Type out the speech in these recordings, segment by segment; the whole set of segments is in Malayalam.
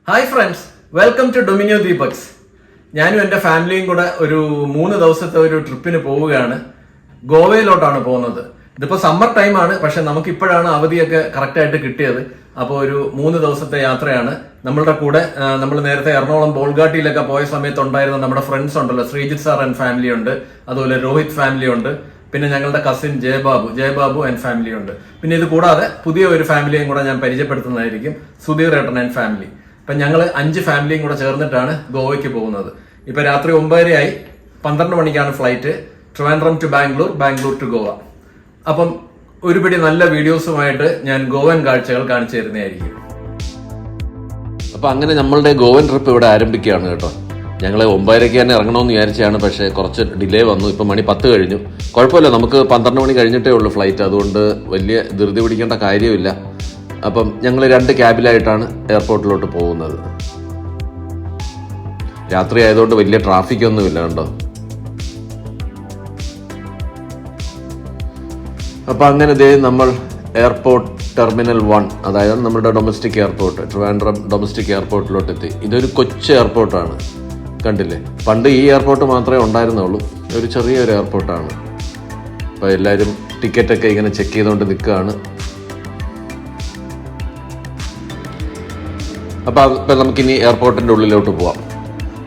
ഹായ് ഫ്രണ്ട്സ്, വെൽക്കം ടു ഡൊമിനിയോ ദീപക്സ്. ഞാനും എൻ്റെ ഫാമിലിയും കൂടെ ഒരു 3 ദിവസത്തെ ഒരു ട്രിപ്പിന് പോവുകയാണ്. ഗോവയിലോട്ടാണ് പോകുന്നത്. ഇതിപ്പോൾ സമ്മർ ടൈമാണ്, പക്ഷെ നമുക്ക് ഇപ്പോഴാണ് അവധിയൊക്കെ കറക്റ്റായിട്ട് കിട്ടിയത്. അപ്പോൾ ഒരു 3 ദിവസത്തെ യാത്രയാണ്. നമ്മളുടെ കൂടെ നമ്മൾ നേരത്തെ എറണാകുളം ബോൾഗാട്ടിയിലൊക്കെ പോയ സമയത്ത് ഉണ്ടായിരുന്ന നമ്മുടെ ഫ്രണ്ട്സ് ഉണ്ടല്ലോ, ശ്രീജിത്ത് സാർ ആൻഡ് ഫാമിലി ഉണ്ട്, അതുപോലെ രോഹിത് ഫാമിലി ഉണ്ട്, പിന്നെ ഞങ്ങളുടെ കസിൻ ജയബാബു ആൻഡ് ഫാമിലി ഉണ്ട്. പിന്നെ ഇത് കൂടാതെ പുതിയ ഒരു ഫാമിലിയും കൂടെ ഞാൻ പരിചയപ്പെടുത്തുന്നതായിരിക്കും, സുധീർ ഏട്ടൻ ആൻഡ് ഫാമിലി. ഇപ്പം ഞങ്ങൾ 5 ഫാമിലിയും കൂടെ ചേർന്നിട്ടാണ് ഗോവയ്ക്ക് പോകുന്നത്. ഇപ്പം രാത്രി 9:30 12 മണിക്കാണ് flight. Trivandrum to Bangalore to Goa. അപ്പം ഒരുപിടി നല്ല വീഡിയോസുമായിട്ട് ഞാൻ ഗോവൻ കാഴ്ചകൾ കാണിച്ചു തരുന്നതായിരിക്കും. അപ്പൊ അങ്ങനെ നമ്മളുടെ ഗോവൻ ട്രിപ്പ് ഇവിടെ ആരംഭിക്കുകയാണ് കേട്ടോ. ഞങ്ങൾ 9:30 തന്നെ ഇറങ്ങണമെന്ന് വിചാരിച്ചാണ്, പക്ഷേ കുറച്ച് ഡിലേ വന്നു. ഇപ്പം മണി 10 കഴിഞ്ഞു. കുഴപ്പമില്ല, നമുക്ക് 12 മണി കഴിഞ്ഞിട്ടേ ഉള്ളൂ ഫ്ലൈറ്റ്, അതുകൊണ്ട് വലിയ ധൃതി പിടിക്കേണ്ട കാര്യമില്ല. അപ്പം ഞങ്ങൾ 2 ക്യാബിലായിട്ടാണ് എയർപോർട്ടിലോട്ട് പോകുന്നത്. രാത്രി ആയതുകൊണ്ട് വലിയ ട്രാഫിക് ഒന്നുമില്ല കേട്ടോ. അപ്പം അങ്ങനെ നമ്മൾ എയർപോർട്ട് ടെർമിനൽ 1, അതായത് നമ്മുടെ ഡൊമസ്റ്റിക് എയർപോർട്ട്, ട്രിവാൻഡ്രം ഡൊമസ്റ്റിക് എയർപോർട്ടിലോട്ട് എത്തി. ഇതൊരു കൊച്ചു എയർപോർട്ടാണ്, കണ്ടില്ലേ. പണ്ട് ഈ എയർപോർട്ട് മാത്രമേ ഉണ്ടായിരുന്നുള്ളൂ, ഒരു ചെറിയൊരു എയർപോർട്ടാണ്. അപ്പോൾ എല്ലാവരും ടിക്കറ്റൊക്കെ ഇങ്ങനെ ചെക്ക് ചെയ്തുകൊണ്ട് നിൽക്കുകയാണ്. അപ്പോൾ നമുക്കിനി എയർപോർട്ടിൻ്റെ ഉള്ളിലോട്ട് പോവാം.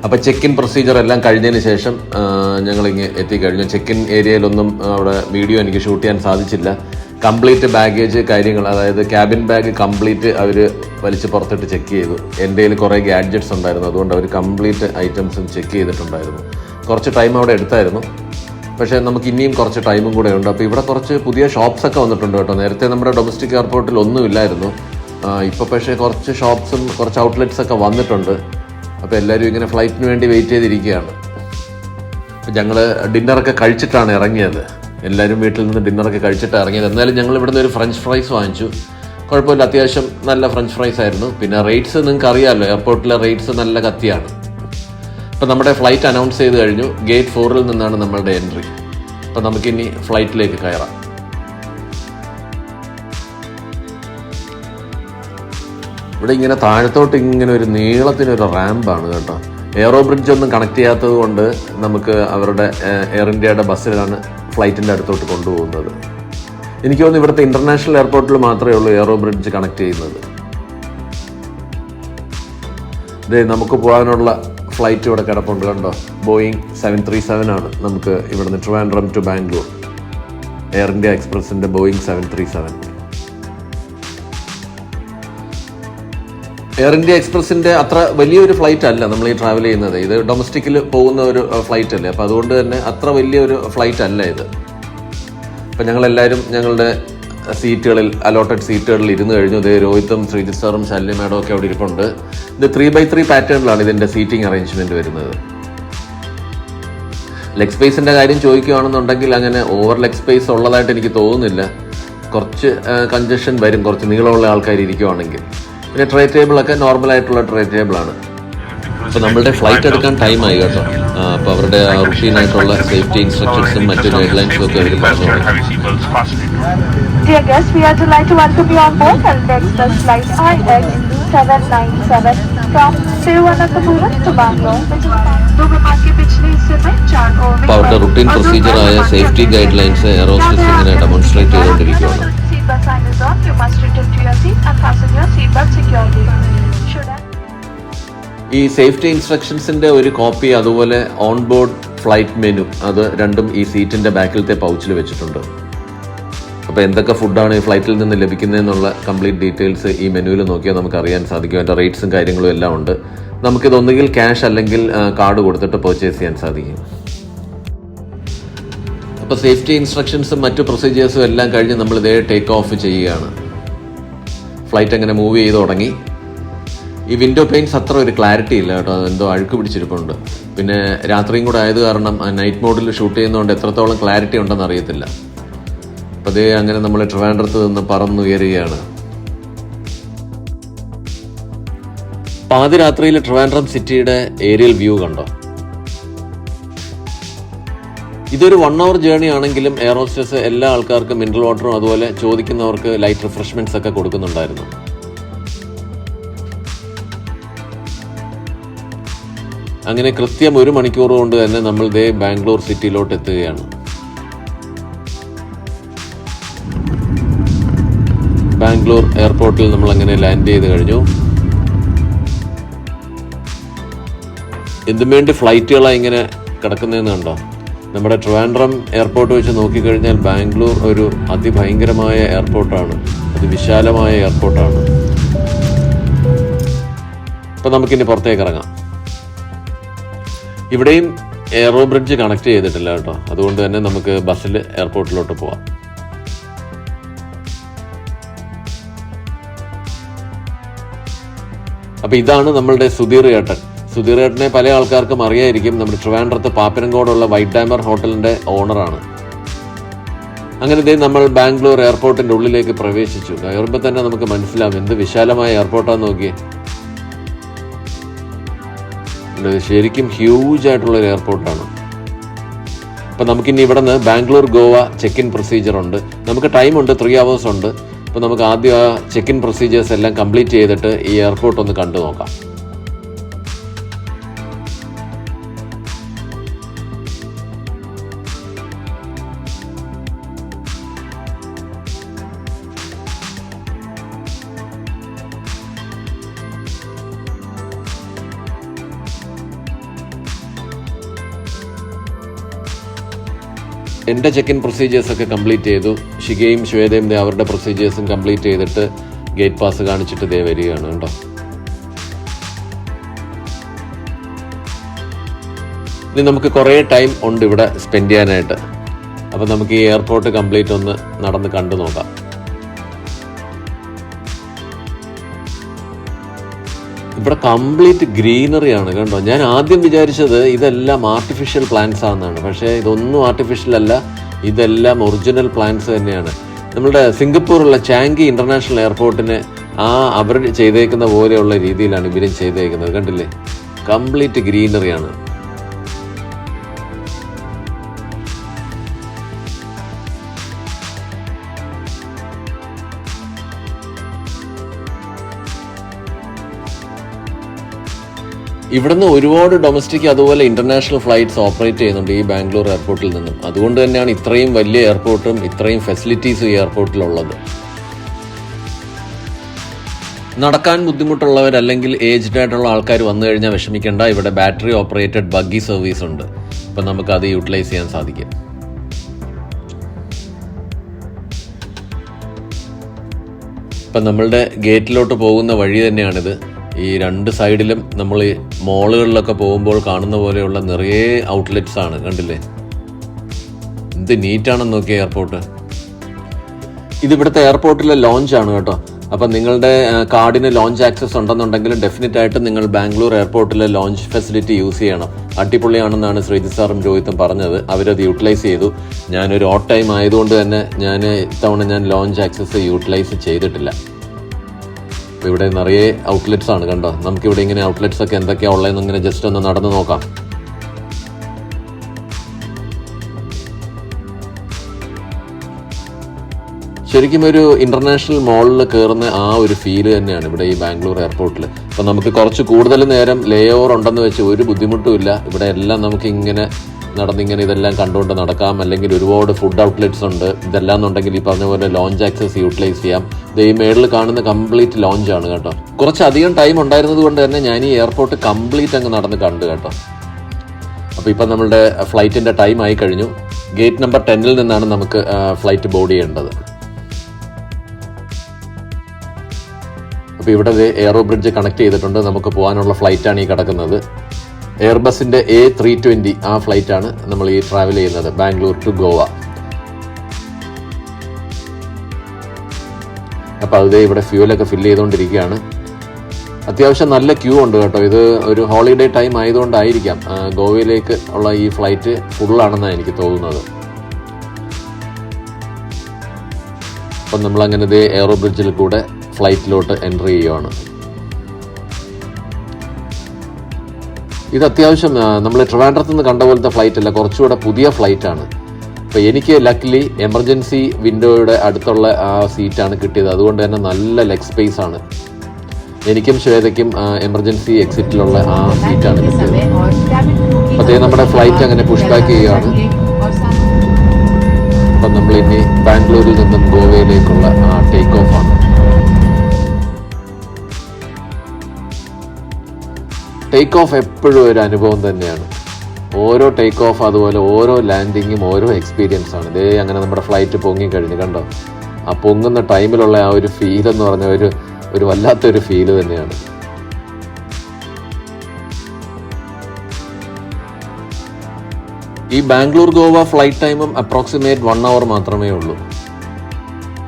അപ്പോൾ ചെക്ക് ഇൻ പ്രൊസീജിയർ എല്ലാം കഴിഞ്ഞതിന് ശേഷം ഞങ്ങളിങ്ങനെ എത്തിക്കഴിഞ്ഞു. ചെക്ക് ഇൻ ഏരിയയിലൊന്നും അവിടെ വീഡിയോ എനിക്ക് ഷൂട്ട് ചെയ്യാൻ സാധിച്ചില്ല. കംപ്ലീറ്റ് ബാഗേജ് കാര്യങ്ങൾ, അതായത് ക്യാബിൻ ബാഗ് കംപ്ലീറ്റ് അവർ വലിച്ച് പുറത്തിട്ട് ചെക്ക് ചെയ്തു. എൻ്റെ കയ്യിൽ കുറേ ഗാഡ്ജറ്റ്സ് ഉണ്ടായിരുന്നു, അതുകൊണ്ട് അവർ കംപ്ലീറ്റ് ഐറ്റംസും ചെക്ക് ചെയ്തിട്ടുണ്ടായിരുന്നു. കുറച്ച് ടൈം അവിടെ എടുത്തായിരുന്നു, പക്ഷേ നമുക്ക് ഇനിയും കുറച്ച് ടൈമും കൂടെ ഉണ്ട്. അപ്പോൾ ഇവിടെ കുറച്ച് പുതിയ ഷോപ്സൊക്കെ വന്നിട്ടുണ്ട് കേട്ടോ. നേരത്തെ നമ്മുടെ ഡൊമസ്റ്റിക് എയർപോർട്ടിൽ ഒന്നുമില്ലായിരുന്നു. ഇപ്പോൾ പക്ഷേ കുറച്ച് ഷോപ്സും കുറച്ച് ഔട്ട്ലെറ്റ്സ് ഒക്കെ വന്നിട്ടുണ്ട്. അപ്പോൾ എല്ലാവരും ഇങ്ങനെ ഫ്ലൈറ്റിന് വേണ്ടി വെയിറ്റ് ചെയ്തിരിക്കുകയാണ്. അപ്പോൾ ഞങ്ങൾ ഡിന്നറൊക്കെ കഴിച്ചിട്ടാണ് ഇറങ്ങിയത്. എല്ലാവരും വീട്ടിൽ നിന്ന് ഡിന്നറൊക്കെ കഴിച്ചിട്ടാണ് ഇറങ്ങിയത്. എന്നാലും ഞങ്ങൾ ഇവിടുന്ന് ഒരു ഫ്രഞ്ച് ഫ്രൈസ് വാങ്ങിച്ചു. കുഴപ്പമില്ല, അത്യാവശ്യം നല്ല ഫ്രഞ്ച് ഫ്രൈസ് ആയിരുന്നു. പിന്നെ റേറ്റ്സ് നിങ്ങൾക്ക് അറിയാമല്ലോ, എയർപോർട്ടിലെ റേറ്റ്സ് നല്ല കത്തിയാണ്. അപ്പോൾ നമ്മുടെ ഫ്ലൈറ്റ് അനൗൺസ് ചെയ്ത് കഴിഞ്ഞു. ഗേറ്റ് 4 നിന്നാണ് നമ്മളുടെ എൻട്രി. അപ്പോൾ നമുക്കിനി ഫ്ലൈറ്റിലേക്ക് കയറാം. ഇവിടെ ഇങ്ങനെ താഴത്തോട്ട് ഇങ്ങനെ ഒരു നീളത്തിനൊരു റാമ്പാണ് കേട്ടോ. എയറോ ബ്രിഡ്ജ് ഒന്നും കണക്ട് ചെയ്യാത്തത് കൊണ്ട് നമുക്ക് അവരുടെ എയർ ഇന്ത്യയുടെ ബസ്സിലാണ് ഫ്ലൈറ്റിൻ്റെ അടുത്തോട്ട് കൊണ്ടുപോകുന്നത്. എനിക്ക് തോന്നുന്നു ഇവിടുത്തെ ഇൻ്റർനാഷണൽ എയർപോർട്ടിൽ മാത്രമേ ഉള്ളൂ എയറോ ബ്രിഡ്ജ് കണക്ട് ചെയ്യുന്നത്. നമുക്ക് പോകാനുള്ള ഫ്ലൈറ്റ് ഇവിടെ കിടപ്പുണ്ട് കണ്ടോ. ബോയിങ് 737 ആണ് നമുക്ക് ഇവിടുന്ന് Trivandrum to Bangalore. Air India എക്സ്പ്രസിൻ്റെ ബോയിങ് 737. എയർ ഇന്ത്യ എക്സ്പ്രസിൻ്റെ അത്ര വലിയൊരു ഫ്ലൈറ്റ് അല്ല നമ്മൾ ഈ ട്രാവൽ ചെയ്യുന്നത്. ഇത് ഡൊമസ്റ്റിക്കിൽ പോകുന്ന ഒരു ഫ്ലൈറ്റ് അല്ലേ, അപ്പോൾ അതുകൊണ്ട് തന്നെ അത്ര വലിയൊരു ഫ്ലൈറ്റ് അല്ല ഇത്. അപ്പം ഞങ്ങളെല്ലാവരും ഞങ്ങളുടെ സീറ്റുകളിൽ, അലോട്ടഡ് സീറ്റുകളിൽ ഇരുന്ന് കഴിഞ്ഞു. ഇത് രോഹിത്തും ശ്രീജിത്ത് സാറും ശല്യ മാഡവും ഒക്കെ അവിടെ ഇരിപ്പുണ്ട്. ഇത് 3x3 പാറ്റേണിലാണ് ഇതിൻ്റെ സീറ്റിംഗ് അറേഞ്ച്മെൻറ്റ് വരുന്നത്. ലെഗ് സ്പേസിൻ്റെ കാര്യം ചോദിക്കുകയാണെന്നുണ്ടെങ്കിൽ അങ്ങനെ ഓവർ ലെഗ് സ്പേസ് ഉള്ളതായിട്ട് എനിക്ക് തോന്നുന്നില്ല. കുറച്ച് കൺജഷൻ വരും, കുറച്ച് നീളമുള്ള ആൾക്കാർ ഇരിക്കുവാണെങ്കിൽ. പിന്നെ ട്രേ ടേബിളൊക്കെ നോർമലായിട്ടുള്ള ട്രേ ടേബിളാണ്. അപ്പോൾ നമ്മളുടെ ഫ്ലൈറ്റ് എടുക്കാൻ ടൈമായി കേട്ടോ. അപ്പോൾ അവരുടെ റുട്ടീനായിട്ടുള്ള സേഫ്റ്റി ഇൻസ്ട്രക്ഷൻസും മറ്റു ഗൈഡ് ലൈൻസും ഒക്കെ അവർ പറഞ്ഞു. Dear guests, we are delighted to welcome you on board Delta Express flight IX797 from Thiruvananthapuram to Bangalore. അപ്പോൾ അവരുടെ routine പ്രൊസീജിയറായ safety guide lines air hostess ഇങ്ങനെ ഡെമോൺസ്ട്രേറ്റ് ചെയ്തുകൊണ്ടിരിക്കുകയാണ്. ഈ സേഫ്റ്റി ഇൻസ്ട്രക്ഷൻസിൻ്റെ ഒരു കോപ്പി, അതുപോലെ ഓൺ ബോർഡ് ഫ്ലൈറ്റ് മെനു, അത് രണ്ടും ഈ സീറ്റിൻ്റെ ബാക്കിലത്തെ പൗച്ചിൽ വെച്ചിട്ടുണ്ട്. അപ്പോൾ എന്തൊക്കെ ഫുഡാണ് ഈ ഫ്ലൈറ്റിൽ നിന്ന് ലഭിക്കുന്നതെന്നുള്ള കംപ്ലീറ്റ് ഡീറ്റെയിൽസ് ഈ മെനുവിൽ നോക്കിയാൽ നമുക്ക് അറിയാൻ സാധിക്കും. അതിൻ്റെ റേറ്റ്സും കാര്യങ്ങളും എല്ലാം ഉണ്ട്. നമുക്കിതൊന്നുകിൽ ക്യാഷ് അല്ലെങ്കിൽ കാർഡ് കൊടുത്തിട്ട് പർച്ചേസ് ചെയ്യാൻ സാധിക്കും. അപ്പോൾ സേഫ്റ്റി ഇൻസ്ട്രക്ഷൻസും മറ്റു പ്രൊസീജിയേഴ്സും എല്ലാം കഴിഞ്ഞ് നമ്മളിതേ ടേക്ക് ഓഫ് ചെയ്യുകയാണ്. ഫ്ലൈറ്റ് അങ്ങനെ മൂവ് ചെയ്ത് തുടങ്ങി. ഈ വിൻഡോ പെയിൻസ് അത്ര ഒരു ക്ലാരിറ്റി ഇല്ല കേട്ടോ, എന്തോ അഴുക്ക് പിടിച്ചിരിപ്പുണ്ട്. പിന്നെ രാത്രിയും കൂടെ ആയത് കാരണം നൈറ്റ് മോഡിൽ ഷൂട്ട് ചെയ്യുന്നതുകൊണ്ട് എത്രത്തോളം ക്ലാരിറ്റി ഉണ്ടെന്ന് അറിയത്തില്ല. അപ്പോൾ അതേ അങ്ങനെ നമ്മൾ ട്രിവാൻഡ്രത്ത് നിന്ന് പറന്നുയരുകയാണ്. പാതിരാത്രിയിൽ ട്രിവാൻഡ്രം സിറ്റിയുടെ ഏരിയൽ വ്യൂ കണ്ടോ. ഇതൊരു 1 hour ജേർണി ആണെങ്കിലും എയർ ഹോസ്റ്റസ് എല്ലാ ആൾക്കാർക്കും മിനറൽ വാട്ടറും അതുപോലെ ചോദിക്കുന്നവർക്ക് ലൈറ്റ് റിഫ്രഷ്മെന്റ്സ് ഒക്കെ കൊടുക്കുന്നുണ്ടായിരുന്നു. അങ്ങനെ കൃത്യം 1 മണിക്കൂർ കൊണ്ട് തന്നെ നമ്മൾ ദേ ബാംഗ്ലൂർ സിറ്റിയിലോട്ട് എത്തുകയാണ്. ബാംഗ്ലൂർ എയർപോർട്ടിൽ നമ്മൾ അങ്ങനെ ലാൻഡ് ചെയ്ത് കഴിഞ്ഞു. എന്തും വേണ്ടി ഫ്ലൈറ്റുകളാണ് ഇങ്ങനെ കിടക്കുന്നതെന്ന് കണ്ടോ. നമ്മുടെ ട്രിവാൻഡ്രം എയർപോർട്ട് വെച്ച് നോക്കിക്കഴിഞ്ഞാൽ ബാംഗ്ലൂർ ഒരു അതിഭയങ്കരമായ എയർപോർട്ടാണ്, അതിവിശാലമായ എയർപോർട്ടാണ്. ഇപ്പം നമുക്കിനി പുറത്തേക്ക് ഇറങ്ങാം. ഇവിടെയും എയറോ ബ്രിഡ്ജ് കണക്ട് ചെയ്തിട്ടില്ല കേട്ടോ, അതുകൊണ്ട് തന്നെ നമുക്ക് ബസ്സിൽ എയർപോർട്ടിലോട്ട് പോവാം. അപ്പം ഇതാണ് നമ്മളുടെ സുധീർ ഏട്ടൻ. സുധീർ ഏട്ടനെ പല ആൾക്കാർക്കും അറിയായിരിക്കും. നമ്മുടെ ട്രിവാൻഡ്രത്ത് പാപ്പനംകോടുള്ള വൈറ്റ് ഡാമർ ഹോട്ടലിന്റെ ഓണറാണ്. അങ്ങനെ ഇതേ നമ്മൾ ബാംഗ്ലൂർ എയർപോർട്ടിന്റെ ഉള്ളിലേക്ക് പ്രവേശിച്ചു. കയറുമ്പോൾ തന്നെ നമുക്ക് മനസ്സിലാവും എന്ത് വിശാലമായ എയർപോർട്ടാന്ന് നോക്കിയേ. ശരിക്കും ഹ്യൂജ് ആയിട്ടുള്ളൊരു എയർപോർട്ടാണ്. അപ്പം നമുക്കിനി ഇവിടെ നിന്ന് Bangalore Goa check in procedure ഉണ്ട്. നമുക്ക് ടൈമുണ്ട്, 3 hours ഉണ്ട്. അപ്പോൾ നമുക്ക് ആദ്യം ആ ചെക്ക് ഇൻ പ്രൊസീജിയേഴ്സ് എല്ലാം കംപ്ലീറ്റ് ചെയ്തിട്ട് ഈ എയർപോർട്ട് ഒന്ന് കണ്ടു നോക്കാം. എൻ്റെ ചെക്ക് ഇൻ പ്രൊസീജിയേഴ്സൊക്കെ കംപ്ലീറ്റ് ചെയ്തു. ഷികയും ശ്വേതയും അവരുടെ പ്രൊസീജിയേഴ്സും കംപ്ലീറ്റ് ചെയ്തിട്ട് ഗേറ്റ് പാസ് കാണിച്ചിട്ട് ദേ വരികയാണ് കേട്ടോ. ഇനി നമുക്ക് കുറേ ടൈം ഉണ്ട് ഇവിടെ സ്പെൻഡ് ചെയ്യാനായിട്ട്. അപ്പം നമുക്ക് ഈ എയർപോർട്ട് കംപ്ലീറ്റ് ഒന്ന് നടന്ന് കണ്ടു നോക്കാം. ഇവിടെ കംപ്ലീറ്റ് ഗ്രീനറിയാണ് കണ്ടോ. ഞാൻ ആദ്യം വിചാരിച്ചത് ഇതെല്ലാം ആർട്ടിഫിഷ്യൽ പ്ലാന്റ്സ് ആണെന്നാണ്, പക്ഷേ ഇതൊന്നും ആർട്ടിഫിഷ്യൽ അല്ല, ഇതെല്ലാം ഒറിജിനൽ പ്ലാന്റ്സ് തന്നെയാണ്. നമ്മുടെ സിംഗപ്പൂറുള്ള ചാങ്കി ഇന്റർനാഷണൽ എയർപോർട്ടിന് അവർ ചെയ്തേക്കുന്ന പോലെയുള്ള രീതിയിലാണ് ഇവരും ചെയ്തേക്കുന്നത്. കണ്ടില്ലേ, കംപ്ലീറ്റ് ഗ്രീനറിയാണ്. ഇവിടുന്ന് ഒരുപാട് ഡൊമസ്റ്റിക് അതുപോലെ ഇന്റർനാഷണൽ ഫ്ലൈറ്റ്സ് ഓപ്പറേറ്റ് ചെയ്യുന്നുണ്ട് ഈ ബാംഗ്ലൂർ എയർപോർട്ടിൽ നിന്നും. അതുകൊണ്ട് തന്നെയാണ് ഇത്രയും വലിയ എയർപോർട്ടും ഇത്രയും ഫെസിലിറ്റീസും ഈ എയർപോർട്ടിലുള്ളത്. നടക്കാൻ ബുദ്ധിമുട്ടുള്ളവർ അല്ലെങ്കിൽ ഏജ്ഡ് ആയിട്ടുള്ള ആൾക്കാർ വന്നു കഴിഞ്ഞാൽ വിഷമിക്കേണ്ട. ഇവിടെ ബാറ്ററി ഓപ്പറേറ്റഡ് ബഗ്ഗി സർവീസ് ഉണ്ട്. അപ്പം നമുക്ക് അത് യൂട്ടിലൈസ് ചെയ്യാൻ സാധിക്കും. ഇപ്പം നമ്മളുടെ ഗേറ്റിലോട്ട് പോകുന്ന വഴി തന്നെയാണിത്. ഈ 2 സൈഡിലും നമ്മൾ മോളുകളിലൊക്കെ പോകുമ്പോൾ കാണുന്ന പോലെയുള്ള നിറയെ ഔട്ട്ലെറ്റ്സ് ആണ്. കണ്ടില്ലേ, എന്ത് നീറ്റാണെന്ന് നോക്കിയ എയർപോർട്ട്. ഇതിവിടുത്തെ എയർപോർട്ടിലെ ലോഞ്ചാണ് കേട്ടോ. അപ്പം നിങ്ങളുടെ കാർഡിന് ലോഞ്ച് ആക്സസ് ഉണ്ടെന്നുണ്ടെങ്കിൽ ഡെഫിനറ്റ് ആയിട്ട് നിങ്ങൾ ബാംഗ്ലൂർ എയർപോർട്ടിലെ ലോഞ്ച് ഫെസിലിറ്റി യൂസ് ചെയ്യണം. അടിപൊളിയാണെന്നാണ് ശ്രീജിത്ത് സാറും രോഹിത്തും പറഞ്ഞത്. അവരത് യൂട്ടിലൈസ് ചെയ്തു. ഞാനൊരു ഓട്ട് ടൈം ആയതുകൊണ്ട് തന്നെ ഇത്തവണ ഞാൻ ലോഞ്ച് ആക്സസ് യൂട്ടിലൈസ് ചെയ്തിട്ടില്ല. ഇവിടെ നിറയെ ഔട്ട്ലെറ്റ്സ് ആണ് കണ്ടോ. നമുക്കിവിടെ ഇങ്ങനെ ഔട്ട്ലെറ്റ്സ് ഒക്കെ എന്തൊക്കെയാണ് ഉള്ളതെന്ന് ഇങ്ങനെ ജസ്റ്റ് ഒന്ന് നടന്നു നോക്കാം. ശരിക്കും ഒരു ഇന്റർനാഷണൽ മോളിൽ കയറുന്ന ആ ഒരു ഫീല് തന്നെയാണ് ഇവിടെ ഈ ബാംഗ്ലൂർ എയർപോർട്ടിൽ. അപ്പം നമുക്ക് കുറച്ച് കൂടുതൽ നേരം ലേ ഓവർ ഉണ്ടെന്ന് വെച്ച് ഒരു ബുദ്ധിമുട്ടും ഇല്ല. ഇവിടെ എല്ലാം നമുക്ക് ഇങ്ങനെ നടന്നിങ്ങനെ ഇതെല്ലാം കണ്ടുകൊണ്ട് നടക്കാം. അല്ലെങ്കിൽ ഒരുപാട് ഫുഡ് ഔട്ട്ലെറ്റ്സ് ഉണ്ട്. ഇതെല്ലാം എന്നുണ്ടെങ്കിൽ ഈ പറഞ്ഞ പോലെ ലോഞ്ച് ആക്സസ് യൂട്ടിലൈസ് ചെയ്യാം. ഈ മേളിൽ കാണുന്ന കംപ്ലീറ്റ് ലോഞ്ചാണ് കേട്ടോ. കുറച്ചധികം ടൈം ഉണ്ടായിരുന്നത് കൊണ്ട് തന്നെ ഞാൻ ഈ എയർപോർട്ട് കംപ്ലീറ്റ് അങ്ങ് നടന്ന് കണ്ടു കേട്ടോ. അപ്പോൾ ഇപ്പം നമ്മളുടെ ഫ്ലൈറ്റിൻ്റെ ടൈം ആയി കഴിഞ്ഞു. ഗേറ്റ് നമ്പർ 10 നിന്നാണ് നമുക്ക് ഫ്ലൈറ്റ് ബോർഡ് ചെയ്യേണ്ടത്. അപ്പോൾ ഇവിടെ എയറോ ബ്രിഡ്ജ് കണക്ട് ചെയ്തിട്ടുണ്ട്. നമുക്ക് പോകാനുള്ള ഫ്ലൈറ്റാണ് ഈ കിടക്കുന്നത്. എയർബസിൻ്റെ A320 ആ ഫ്ലൈറ്റാണ് നമ്മൾ ഈ ട്രാവൽ ചെയ്യുന്നത് ബാംഗ്ലൂർ ടു ഗോവ. അപ്പോൾ അത് ഇവിടെ ഫ്യൂലൊക്കെ ഫില്ല് ചെയ്തുകൊണ്ടിരിക്കുകയാണ്. അത്യാവശ്യം നല്ല ക്യൂ ഉണ്ട് കേട്ടോ. ഇത് ഒരു ഹോളിഡേ ടൈം ആയതുകൊണ്ടായിരിക്കാം ഗോവയിലേക്ക് ഉള്ള ഈ ഫ്ലൈറ്റ് ഫുള്ളാണെന്നാണ് എനിക്ക് തോന്നുന്നത്. അപ്പം നമ്മളങ്ങനെ എയറോ ബ്രിഡ്ജിൽ കൂടെ ഫ്ലൈറ്റിലോട്ട് എൻ്റർ ചെയ്യുകയാണ്. ഇത് അത്യാവശ്യം നമ്മൾ ട്രിവാൻഡ്രത്ത് നിന്ന് കണ്ട പോലത്തെ ഫ്ലൈറ്റ് അല്ല, കുറച്ചുകൂടെ പുതിയ ഫ്ലൈറ്റാണ്. അപ്പോൾ എനിക്ക് ലക്കിലി എമർജൻസി വിൻഡോയുടെ അടുത്തുള്ള ആ സീറ്റാണ് കിട്ടിയത്. അതുകൊണ്ട് തന്നെ നല്ല ലെഗ് സ്പേസ് ആണ്. എനിക്കും ശ്വേതയ്ക്കും എമർജൻസി എക്സിറ്റിലുള്ള ആ സീറ്റാണ് കിട്ടിയത്. അപ്പോൾ നമ്മുടെ ഫ്ലൈറ്റ് അങ്ങനെ പുഷ് ബാക്ക് ചെയ്യുകയാണ്. അപ്പം നമ്മൾ ഇനി ബാംഗ്ലൂരിൽ നിന്നും ഗോവയിലേക്കുള്ള ടേക്ക് ഓഫ് ആണ്. ടേക്ക് ഓഫ് എപ്പോഴും ഒരു അനുഭവം തന്നെയാണ്. ഓരോ ടേക്ക് ഓഫ് അതുപോലെ ഓരോ ലാൻഡിങ്ങും ഓരോ എക്സ്പീരിയൻസ് ആണ്. ഇതേ അങ്ങനെ നമ്മുടെ ഫ്ലൈറ്റ് പൊങ്ങിക്കഴിഞ്ഞു കണ്ടോ. ആ പൊങ്ങുന്ന ടൈമിലുള്ള ആ ഒരു ഫീൽ എന്ന് പറഞ്ഞ ഒരു വല്ലാത്തൊരു ഫീല് തന്നെയാണ്. ഈ ബാംഗ്ലൂർ ഗോവ ഫ്ലൈറ്റ് ടൈമും അപ്രോക്സിമേറ്റ് 1 hour മാത്രമേ ഉള്ളൂ.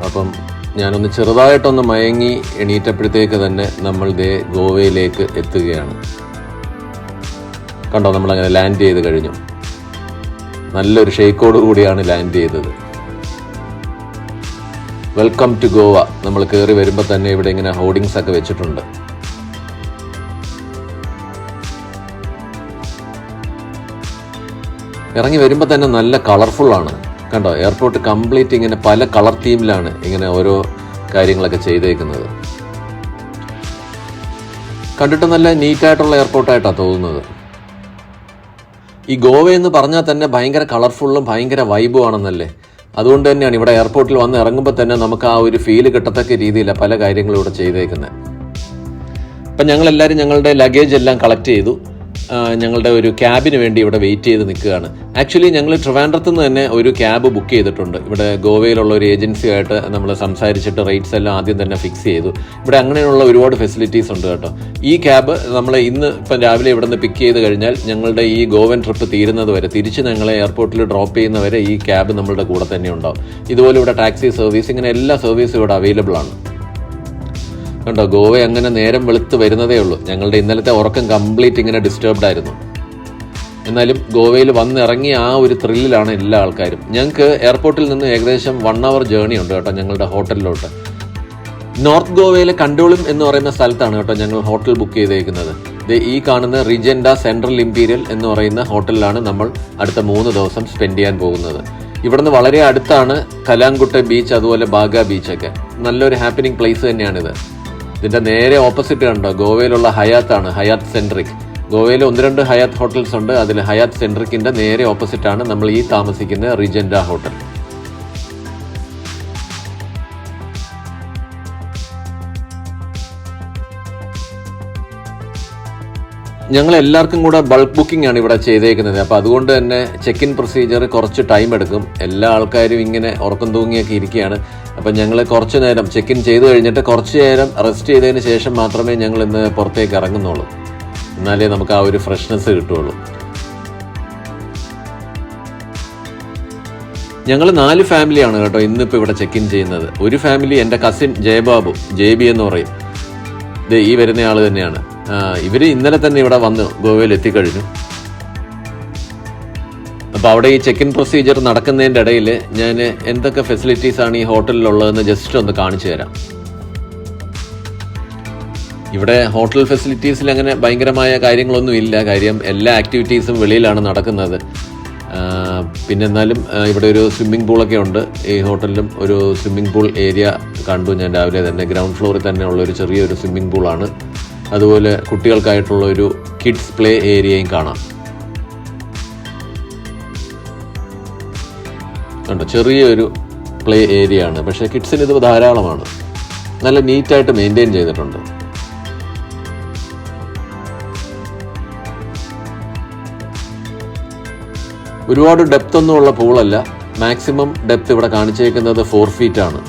അപ്പം ഞാനൊന്ന് ചെറുതായിട്ടൊന്ന് മയങ്ങി എണീറ്റപ്പോഴത്തേക്ക് തന്നെ നമ്മൾ ദേ ഗോവയിലേക്ക് എത്തുകയാണ്. കണ്ടോ, നമ്മളങ്ങനെ ലാൻഡ് ചെയ്ത് കഴിഞ്ഞു. നല്ലൊരു ഷെയ്ക്കോട് കൂടിയാണ് ലാൻഡ് ചെയ്തത്. Welcome to Goa. നമ്മൾ കയറി വരുമ്പോൾ തന്നെ ഇവിടെ ഇങ്ങനെ ഹോർഡിങ്സ് ഒക്കെ വെച്ചിട്ടുണ്ട്. ഇറങ്ങി വരുമ്പോൾ തന്നെ നല്ല കളർഫുള്ളാണ്. കണ്ടോ, എയർപോർട്ട് കംപ്ലീറ്റ് ഇങ്ങനെ പല കളർ തീമിലാണ് ഇങ്ങനെ ഓരോ കാര്യങ്ങളൊക്കെ ചെയ്തേക്കുന്നത്. കണ്ടിട്ട് നല്ല നീറ്റായിട്ടുള്ള എയർപോർട്ടായിട്ടാണ് തോന്നുന്നത്. ഈ ഗോവ എന്ന് പറഞ്ഞാൽ തന്നെ ഭയങ്കര കളർഫുള്ളും ഭയങ്കര വൈബും ആണെന്നല്ലേ. അതുകൊണ്ട് തന്നെയാണ് ഇവിടെ എയർപോർട്ടിൽ വന്ന് ഇറങ്ങുമ്പോൾ തന്നെ നമുക്ക് ആ ഒരു ഫീല് കിട്ടത്തക്ക രീതിയിലാണ് പല കാര്യങ്ങളും ഇവിടെ ചെയ്തേക്കുന്നത്. അപ്പം ഞങ്ങളെല്ലാവരും ഞങ്ങളുടെ ലഗേജ് എല്ലാം കളക്ട് ചെയ്തു. ഞങ്ങളുടെ ഒരു ക്യാബിന് വേണ്ടി ഇവിടെ വെയിറ്റ് ചെയ്ത് നിൽക്കുകയാണ്. ആക്ച്വലി ഞങ്ങൾ ട്രിവാൻഡ്രത്ത് നിന്ന് തന്നെ ഒരു ക്യാബ് ബുക്ക് ചെയ്തിട്ടുണ്ട്. ഇവിടെ ഗോവയിലുള്ള ഒരു ഏജൻസിയായിട്ട് നമ്മൾ സംസാരിച്ചിട്ട് റേറ്റ്സ് എല്ലാം ആദ്യം തന്നെ ഫിക്സ് ചെയ്തു. ഇവിടെ അങ്ങനെയുള്ള ഒരുപാട് ഫെസിലിറ്റീസ് ഉണ്ട് കേട്ടോ. ഈ ക്യാബ് നമ്മൾ ഇപ്പം രാവിലെ ഇവിടെ നിന്ന് പിക്ക് ചെയ്ത് കഴിഞ്ഞാൽ ഞങ്ങളുടെ ഈ ഗോവൻ ട്രിപ്പ് തീരുന്നത് വരെ, തിരിച്ച് ഞങ്ങളെ എയർപോർട്ടിൽ ഡ്രോപ്പ് ചെയ്യുന്നവരെ ഈ ക്യാബ് നമ്മളുടെ കൂടെ തന്നെ ഉണ്ടാവും. ഇതുപോലെ ഇവിടെ ടാക്സി സർവീസ്, ഇങ്ങനെ എല്ലാ സർവീസും ഇവിടെ അവൈലബിൾ ആണ്. കണ്ടോ, ഗോവ അങ്ങനെ നേരം വെളുത്ത് വരുന്നതേ ഉള്ളൂ. ഞങ്ങളുടെ ഇന്നലത്തെ ഉറക്കം കംപ്ലീറ്റ് ഇങ്ങനെ ഡിസ്റ്റർബ്ഡ് ആയിരുന്നു. എന്നാലും ഗോവയിൽ വന്നിറങ്ങിയ ആ ഒരു ത്രില്ലിലാണ് എല്ലാ ആൾക്കാരും. ഞങ്ങൾക്ക് എയർപോർട്ടിൽ നിന്ന് ഏകദേശം 1 hour ജേർണി ഉണ്ട് കേട്ടോ ഞങ്ങളുടെ ഹോട്ടലിലോട്ട്. നോർത്ത് ഗോവയിലെ കണ്ടോളിം എന്ന് പറയുന്ന സ്ഥലത്താണ് കേട്ടോ ഞങ്ങൾ ഹോട്ടൽ ബുക്ക് ചെയ്തേക്കുന്നത്. ഈ കാണുന്ന റിജൻഡ സെൻട്രൽ ഇംപീരിയൽ എന്ന് പറയുന്ന ഹോട്ടലിലാണ് നമ്മൾ അടുത്ത 3 ദിവസം സ്പെൻഡ് ചെയ്യാൻ പോകുന്നത്. ഇവിടുന്ന് വളരെ അടുത്താണ് കലാംകുട്ടെ ബീച്ച്, അതുപോലെ ബാഗ ബീച്ചൊക്കെ. നല്ലൊരു ഹാപ്പനിങ് പ്ലേസ് തന്നെയാണിത്. ഇതിൻ്റെ നേരെ ഓപ്പോസിറ്റ് കണ്ടോ, ഗോവയിലുള്ള ഹയാത്താണ്, ഹയാത്ത് സെൻട്രിക്. ഗോവയിൽ 1-2 ഹയാത്ത് ഹോട്ടൽസ് ഉണ്ട്. അതിൽ ഹയാത്ത് സെൻട്രിക്കിൻ്റെ നേരെ ഓപ്പോസിറ്റാണ് നമ്മൾ ഈ താമസിക്കുന്ന റിജൻഡ ഹോട്ടൽ. ഞങ്ങൾ എല്ലാവർക്കും കൂടെ ബൾക്ക് ബുക്കിംഗ് ആണ് ഇവിടെ ചെയ്തേക്കുന്നത്. അപ്പോൾ അതുകൊണ്ട് തന്നെ ചെക്ക് ഇൻ പ്രൊസീജിയർ കുറച്ച് ടൈം എടുക്കും. എല്ലാ ആൾക്കാരും ഇങ്ങനെ ഉറക്കം തൂങ്ങിയൊക്കെ ഇരിക്കുകയാണ്. അപ്പം ഞങ്ങൾ കുറച്ച് നേരം ചെക്ക് ഇൻ ചെയ്ത് കഴിഞ്ഞിട്ട് കുറച്ച് നേരം റെസ്റ്റ് ചെയ്തതിന് ശേഷം മാത്രമേ ഞങ്ങൾ ഇന്ന് പുറത്തേക്ക് ഇറങ്ങുന്നുള്ളൂ. എന്നാലേ നമുക്ക് ആ ഒരു ഫ്രഷ്നെസ് കിട്ടുള്ളൂ. ഞങ്ങൾ 4 ഫാമിലിയാണ് കേട്ടോ ഇന്നിപ്പോൾ ഇവിടെ ചെക്ക് ഇൻ ചെയ്യുന്നത്. ഒരു ഫാമിലി എൻ്റെ കസിൻ ജയബാബു, JB എന്ന് പറയും. ഈ വരുന്ന ആൾ തന്നെയാണ്. ഇവർ ഇന്നലെ തന്നെ ഇവിടെ വന്ന് ഗോവയിൽ എത്തിക്കഴിഞ്ഞു. അപ്പോൾ അവിടെ ഈ ചെക്ക് ഇൻ പ്രൊസീജിയർ നടക്കുന്നതിൻ്റെ ഇടയിൽ ഞാൻ എന്തൊക്കെ ഫെസിലിറ്റീസാണ് ഈ ഹോട്ടലിലുള്ളതെന്ന് ജസ്റ്റ് ഒന്ന് കാണിച്ചു തരാം. ഇവിടെ ഹോട്ടൽ ഫെസിലിറ്റീസിൽ അങ്ങനെ ഭയങ്കരമായ കാര്യങ്ങളൊന്നും ഇല്ല. കാര്യം എല്ലാ ആക്ടിവിറ്റീസും വെളിയിലാണ് നടക്കുന്നത്. പിന്നെ എന്നാലും ഇവിടെ ഒരു സ്വിമ്മിംഗ് പൂളൊക്കെ ഉണ്ട്. ഈ ഹോട്ടലിലും ഒരു സ്വിമ്മിംഗ് പൂൾ ഏരിയ കണ്ടു ഞാൻ രാവിലെ തന്നെ. ഗ്രൗണ്ട് ഫ്ലോറിൽ തന്നെ ഉള്ള ഒരു ചെറിയൊരു സ്വിമ്മിംഗ് പൂളാണ്. അതുപോലെ കുട്ടികൾക്കായിട്ടുള്ള ഒരു കിഡ്സ് പ്ലേ ഏരിയയും കാണാം. കണ്ടോ, ചെറിയൊരു പ്ലേ ഏരിയ ആണ്. പക്ഷേ കിഡ്സിന് ഇത് ധാരാളമാണ്. നല്ല നീറ്റായിട്ട് മെയിൻറ്റെയിൻ ചെയ്തിട്ടുണ്ട്. ഒരുപാട് ഡെപ്ത് ഒന്നും ഉള്ള പൂളല്ല. മാക്സിമം ഡെപ്ത് ഇവിടെ കാണിച്ചേക്കുന്നത് 4 feet ആണ്.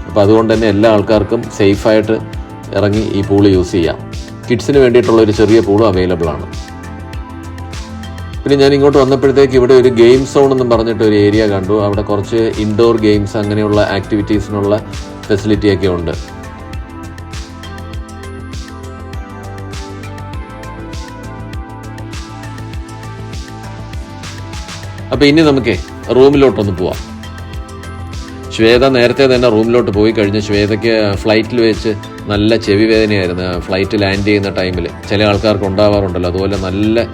അപ്പോൾ അതുകൊണ്ട് തന്നെ എല്ലാ ആൾക്കാർക്കും സേഫായിട്ട് ഇറങ്ങി ഈ പൂള് യൂസ് ചെയ്യാം. കിഡ്സിന് വേണ്ടിയിട്ടുള്ള ഒരു ചെറിയ പൂളും അവൈലബിൾ ആണ്. പിന്നെ ഞാൻ ഇങ്ങോട്ട് വന്നപ്പോഴത്തേക്ക് ഇവിടെ ഒരു ഗെയിം സോൺ എന്നും പറഞ്ഞിട്ട് ഒരു ഏരിയ കണ്ടു. അവിടെ കുറച്ച് ഇൻഡോർ ഗെയിംസ് അങ്ങനെയുള്ള ആക്ടിവിറ്റീസിനുള്ള ഫെസിലിറ്റിയൊക്കെ ഉണ്ട്. അപ്പോൾ ഇനി നമുക്കേ റൂമിലോട്ടൊന്ന് പോവാം. ശ്വേത നേരത്തെ തന്നെ റൂമിലോട്ട് പോയി കഴിഞ്ഞ് ശ്വേതയ്ക്ക് ഫ്ലൈറ്റിൽ വെച്ച് നല്ല ചെവി വേദനയായിരുന്നു. ഫ്ലൈറ്റ് ലാൻഡ് ചെയ്യുന്ന ടൈമിൽ ചില ആൾക്കാർക്ക് ഉണ്ടാവാറുണ്ടല്ലോ, അതുപോലെ നല്ല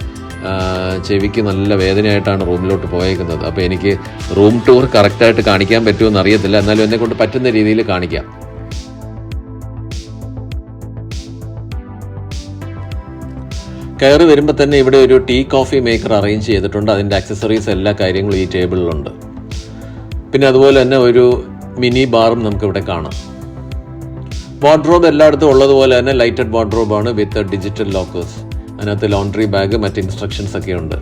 ചെവിക്ക് നല്ല വേദനയായിട്ടാണ് റൂമിലോട്ട് പോയേക്കുന്നത്. അപ്പോൾ എനിക്ക് റൂം ടൂർ കറക്റ്റായിട്ട് കാണിക്കാൻ പറ്റുമെന്ന് അറിയത്തില്ല, എന്നാലും എന്നെക്കൊണ്ട് പറ്റുന്ന രീതിയിൽ കാണിക്കാം. കയറി വരുമ്പോൾ തന്നെ ഇവിടെ ഒരു ടീ കോഫി മേക്കർ അറേഞ്ച് ചെയ്തിട്ടുണ്ട്. അതിൻ്റെ ആക്സസറീസ് എല്ലാ കാര്യങ്ങളും ഈ ടേബിളിലുണ്ട്. പിന്നെ അതുപോലെ തന്നെ ഒരു മിനി ബാറും നമുക്കിവിടെ കാണാം. വാർഡ്രോബ് എല്ലായിടത്തും ഉള്ളതുപോലെ തന്നെ ലൈറ്റഡ് വാർഡ്രോബാണ് വിത്ത് ഡിജിറ്റൽ ലോക്കേഴ്സ്. അതിനകത്ത് ലോണ്ടറി ബാഗ്, മറ്റ് ഇൻസ്ട്രക്ഷൻസ് ഒക്കെ ഉണ്ട്.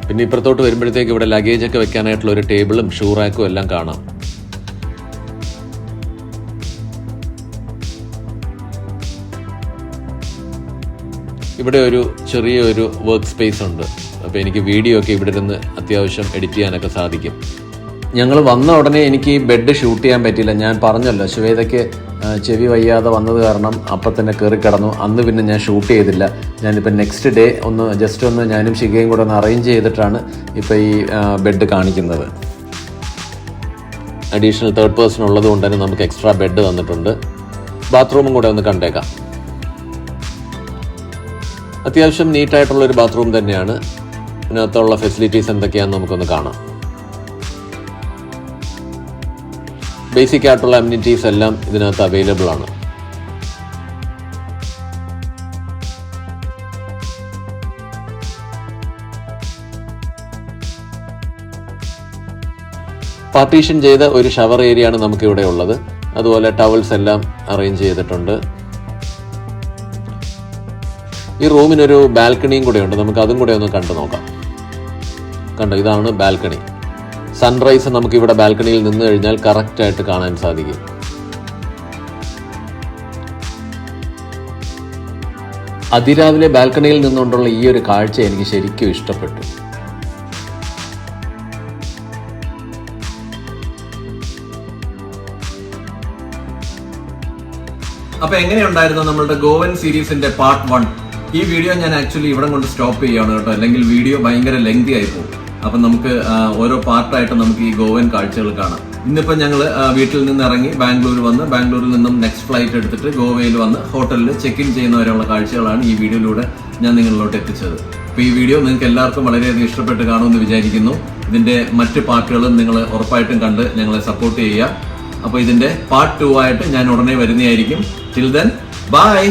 പിന്നെ ഇപ്പുറത്തോട്ട് വരുമ്പോഴത്തേക്ക് ഇവിടെ ലഗേജ് ഒക്കെ വെക്കാനായിട്ടുള്ള ഒരു ടേബിളും ഷൂ റാക്കും എല്ലാം കാണാം. ഇവിടെ ഒരു ചെറിയൊരു വർക്ക് സ്പേസ് ഉണ്ട്. അപ്പോൾ എനിക്ക് വീഡിയോ ഒക്കെ ഇവിടെ ഇരുന്ന് അത്യാവശ്യം എഡിറ്റ് ചെയ്യാനൊക്കെ സാധിക്കും. ഞങ്ങൾ വന്ന ഉടനെ എനിക്ക് ഈ ബെഡ് ഷൂട്ട് ചെയ്യാൻ പറ്റിയില്ല. ഞാൻ പറഞ്ഞല്ലോ, ശ്വേതയ്ക്ക് ചെവി വയ്യാതെ വന്നത് കാരണം അപ്പം തന്നെ കയറി കിടന്നു. അന്ന് പിന്നെ ഞാൻ ഷൂട്ട് ചെയ്തില്ല. ഞാനിപ്പോൾ നെക്സ്റ്റ് ഡേ ജസ്റ്റ് ഒന്ന് ഞാനും ശിഖയും കൂടെ ഒന്ന് അറേഞ്ച് ചെയ്തിട്ടാണ് ഇപ്പോൾ ഈ ബെഡ് കാണിക്കുന്നത്. അഡീഷണൽ തേർഡ് പേഴ്സൺ ഉള്ളത് കൊണ്ട് തന്നെ നമുക്ക് എക്സ്ട്രാ ബെഡ് തന്നിട്ടുണ്ട്. ബാത്റൂമും കൂടെ ഒന്ന് കണ്ടേക്കാം. അത്യാവശ്യം നീറ്റായിട്ടുള്ളൊരു ബാത്റൂം തന്നെയാണ്. ഇതിനകത്തുള്ള ഫെസിലിറ്റീസ് എന്തൊക്കെയാണെന്ന് നമുക്കൊന്ന് കാണാം. ബേസിക് ആയിട്ടുള്ള അമ്യൂണിറ്റീസ് എല്ലാം ഇതിനകത്ത് അവൈലബിൾ ആണ്. പാർട്ടീഷൻ ചെയ്ത ഒരു ഷവർ ഏരിയ ആണ് നമുക്കിവിടെ ഉള്ളത്. അതുപോലെ ടവൽസ് എല്ലാം അറേഞ്ച് ചെയ്തിട്ടുണ്ട്. ഈ റൂമിനൊരു ബാൽക്കണിയും കൂടെ ഉണ്ട്. നമുക്ക് അതും കൂടെ ഒന്ന് കണ്ടു നോക്കാം. കണ്ടോ, ഇതാണ് ബാൽക്കണി. സൺറൈസ് നമുക്ക് ഇവിടെ ബാൽക്കണിയിൽ നിന്ന് കഴിഞ്ഞാൽ കറക്റ്റായിട്ട് കാണാൻ സാധിക്കും. അതിരാവിലെ ബാൽക്കണിയിൽ നിന്നുകൊണ്ടുള്ള ഈ ഒരു കാഴ്ച എനിക്ക് ശരിക്കും ഇഷ്ടപ്പെട്ടു. അപ്പൊ എങ്ങനെയുണ്ടായിരുന്നു നമ്മളുടെ ഗോവൻ സീരീസിന്റെ പാർട്ട് 1? ഈ വീഡിയോ ഞാൻ ആക്ച്വലി ഇവിടെ കൊണ്ട് സ്റ്റോപ്പ് ചെയ്യുകയാണ് കേട്ടോ, അല്ലെങ്കിൽ വീഡിയോ ഭയങ്കര ലെങ്തി ആയി പോകും. അപ്പൊ നമുക്ക് ഓരോ പാർട്ടായിട്ട് നമുക്ക് ഈ ഗോവൻ കാഴ്ചകൾ കാണാം. ഇന്നിപ്പോ ഞങ്ങൾ വീട്ടിൽ നിന്ന് ഇറങ്ങി ബാംഗ്ലൂർ വന്ന്, ബാംഗ്ലൂരിൽ നിന്നും നെക്സ്റ്റ് ഫ്ലൈറ്റ് എടുത്തിട്ട് ഗോവയിൽ വന്ന് ഹോട്ടലിൽ ചെക്ക് ഇൻ ചെയ്യുന്നവരെയുള്ള കാഴ്ചകളാണ് ഈ വീഡിയോയിലൂടെ ഞാൻ നിങ്ങളിലോട്ട് എത്തിച്ചത്. അപ്പൊ ഈ വീഡിയോ നിങ്ങൾക്ക് എല്ലാവർക്കും വളരെയധികം ഇഷ്ടപ്പെട്ട് കാണുമെന്ന് വിചാരിക്കുന്നു. ഇതിന്റെ മറ്റ് പാർട്ടുകളും നിങ്ങൾ ഉറപ്പായിട്ടും കണ്ട് ഞങ്ങളെ സപ്പോർട്ട് ചെയ്യുക. അപ്പൊ ഇതിന്റെ പാർട്ട് 2 ആയിട്ട് ഞാൻ ഉടനെ വരുന്നതായിരിക്കും. Till then bye.